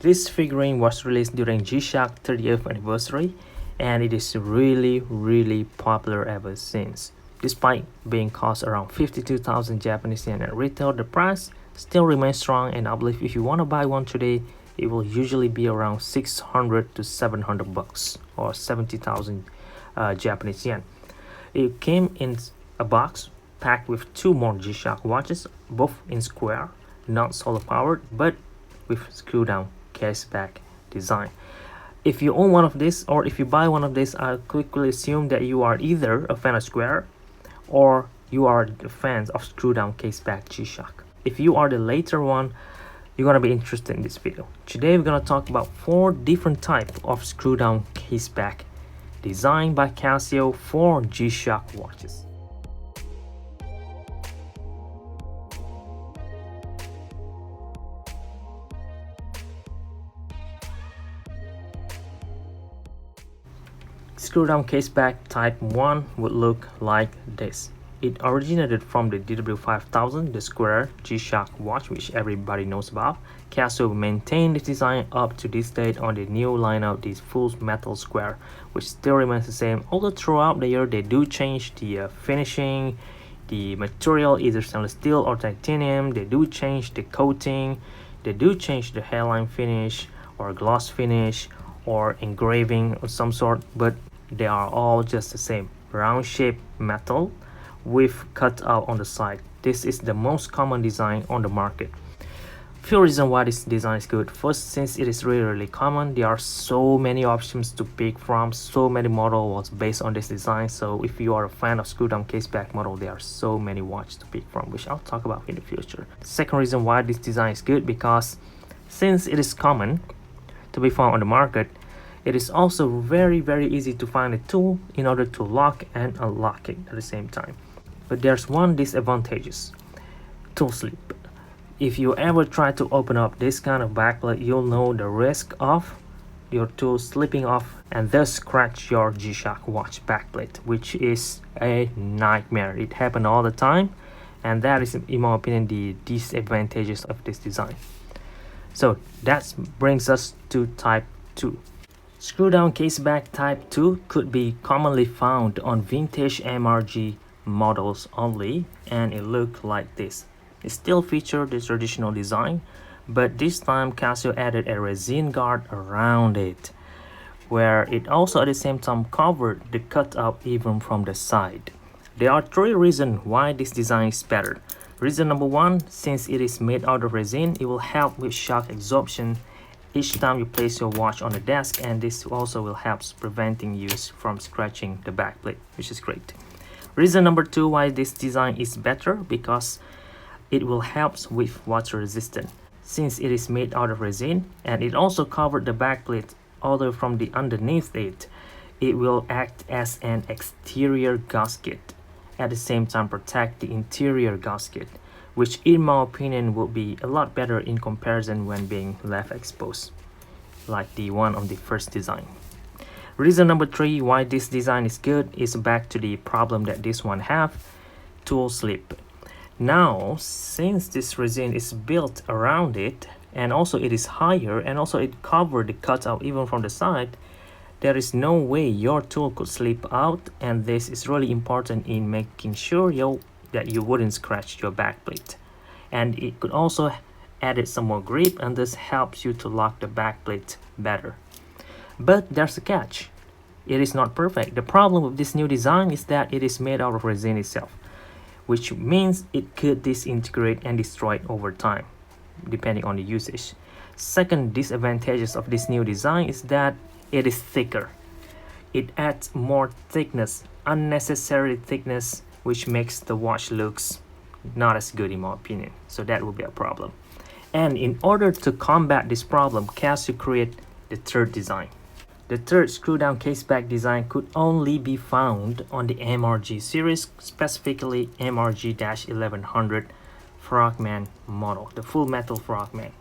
This figurine was released during G-Shock 30th anniversary, and it is really popular ever since. Despite being cost around 52,000 Japanese yen at retail, the price still remains strong, and I believe if you want to buy one today, it will usually be around 600 to 700 bucks or 70,000 Japanese yen. It came in a box packed with two more G-Shock watches, both in square, not solar powered, but with screw down case back design. If you own one of these, or if you buy one of these, I'll quickly assume that you are either a fan of square or you are the fans of screw down case back G-Shock. If you are the later one, you're gonna be interested in this video. Today we're gonna talk about 4 different types of screw down case back designed by Casio for G-Shock watches. Screw down case back type 1 would look like this. It originated from the DW5000, the square G-Shock watch which everybody knows about. Casio maintained this design up to this date on the new lineup, this full metal square, which still remains the same. Although throughout the year they do change the finishing, the material, either stainless steel or titanium. They do change the coating, they do change the hairline finish or gloss finish or engraving of some sort, but they are all just the same. Round shaped metal with cutout on the side. This is the most common design on the market. Few reasons why this design is good. First, since it is really common, there are so many options to pick from, so many models based on this design. So if you are a fan of screw down case back model, there are so many watches to pick from, which I'll talk about in the future. Second reason why this design is good, because since it is common to be found on the market, it is also very easy to find a tool in order to lock and unlock it at the same time. But there's one disadvantage: tool slip. If you ever try to open up this kind of backplate, you'll know the risk of your tool slipping off and thus scratch your G-Shock watch backplate, which is a nightmare. It happens all the time, and that is, in my opinion, the disadvantages of this design. So that brings us to type 2. Screw down case back type 2 could be commonly found on vintage MRG models only, and it looked like this. It still features the traditional design, but this time Casio added a resin guard around it, where it also at the same time covered the cutout even from the side. There are 3 reasons why this design is better. Reason number 1, since it is made out of resin, it will help with shock absorption each time you place your watch on the desk, and this also will help preventing you from scratching the backplate, which is great. Reason number 2 why this design is better, because it will help with water resistance. Since it is made out of resin and it also covered the backplate although from the underneath it, it will act as an exterior gasket, at the same time protect the interior gasket, which in my opinion would be a lot better in comparison when being left exposed, like the one on the first design. Reason number 3 why this design is good is back to the problem that this one have: tool slip. Now, since this resin is built around it, and also it is higher, and also it covered the cutout even from the side, there is no way your tool could slip out, and this is really important in making sure that you wouldn't scratch your backplate. And it could also add some more grip, and this helps you to lock the backplate better. But there's a catch: it is not perfect. The problem with this new design is that it is made out of resin itself, which means it could disintegrate and destroy over time, depending on the usage. Second disadvantages of this new design is that it is thicker. It adds more thickness, unnecessary thickness, which makes the watch looks not as good in my opinion. So that will be a problem. And in order to combat this problem, Casio created the third design. The third screw down case back design could only be found on the MRG series, specifically MRG-1100 frogman model, the full metal frogman.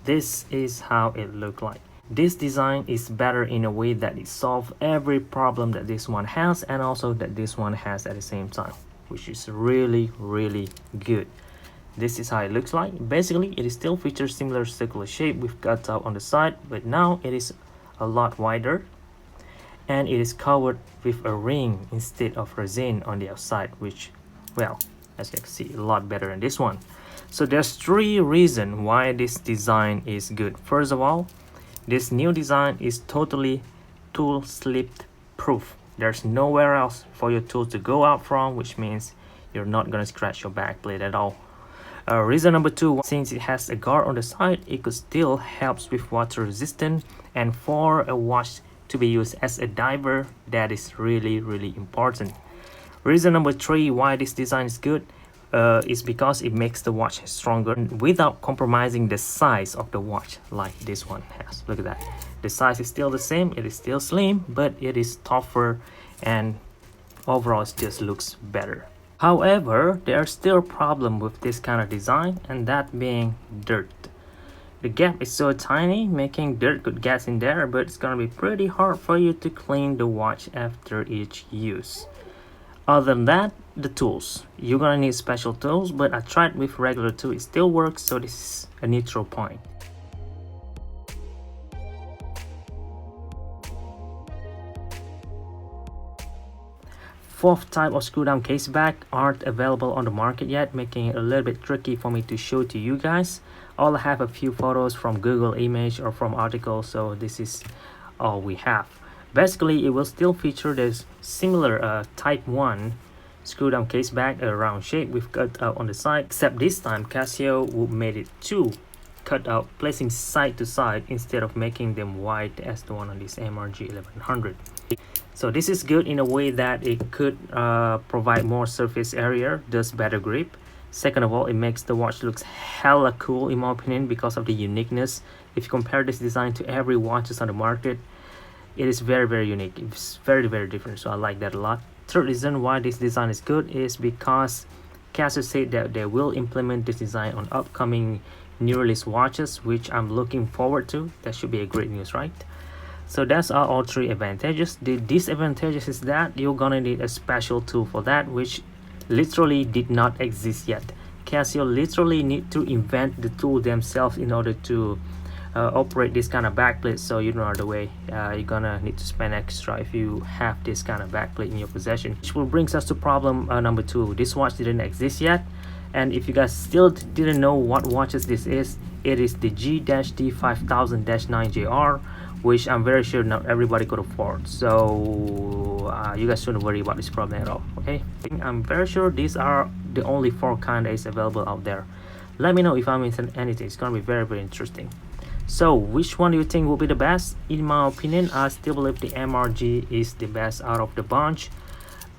This is how it looked like. This design is better in a way that it solves every problem that this one has, and also that this one has at the same time, which is really good. This is how it looks like. Basically, it still features similar circular shape with cutout on the side, but now it is a lot wider, and it is covered with a ring instead of resin on the outside, which, well, as you can see, a lot better than this one. So there's 3 reasons why this design is good. First of all, this new design is totally tool slip proof. There's nowhere else for your tool to go out from, which means you're not gonna scratch your backplate at all. Reason number 2, since it has a guard on the side, it could still helps with water resistance, and for a watch to be used as a diver, that is really important. Reason number 3 why this design is good is because it makes the watch stronger without compromising the size of the watch like this one has. Look at that. The size is still the same, it is still slim, but it is tougher, and overall it just looks better. However, there's still a problem with this kind of design, and that being dirt. The gap is so tiny, making dirt could get in there, but it's gonna be pretty hard for you to clean the watch after each use. Other than that, the tools. You're gonna need special tools, but I tried with regular tools, it still works, so this is a neutral point. Fourth type of screw down case back aren't available on the market yet, making it a little bit tricky for me to show to you guys. All I have a few photos from Google image or from articles, so this is all we have. Basically, it will still feature this similar type 1 screw down case back, a round shape with cutout on the side, except this time Casio would made it 2 cutout, placing side to side instead of making them wide as the one on this MRG 1100. So this is good in a way that it could provide more surface area, thus better grip. Second of all, it makes the watch looks hella cool in my opinion because of the uniqueness. If you compare this design to every watches on the market, it is very unique. It's very different, so I like that a lot. Third reason why this design is good is because Casio said that they will implement this design on upcoming new release watches, which I'm looking forward to. That should be a great news, right? So that's all 3 advantages. The disadvantages is that you're gonna need a special tool for that, which literally did not exist yet. Casio literally need to invent the tool themselves in order to operate this kind of backplate. So you know the way you're gonna need to spend extra if you have this kind of backplate in your possession, which will brings us to problem number 2. This watch didn't exist yet, and if you guys still didn't know what watches this is, it is the G-D 5000-9JR, which I'm very sure not everybody could afford. So you guys shouldn't worry about this problem at all, okay? I'm very sure these are the only 4 kind that is available out there. Let me know if I'm missing anything. It's gonna be very interesting. So which one do you think will be the best? In my opinion, I still believe the MRG is the best out of the bunch,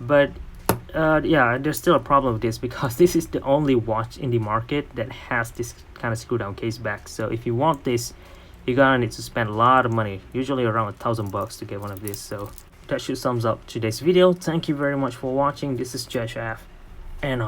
but yeah, there's still a problem with this because this is the only watch in the market that has this kind of screw down case back. So if you want this, you're gonna need to spend a lot of money, usually around $1,000 to get one of these. So that should sums up today's video. Thank you very much for watching. This is Jeff, and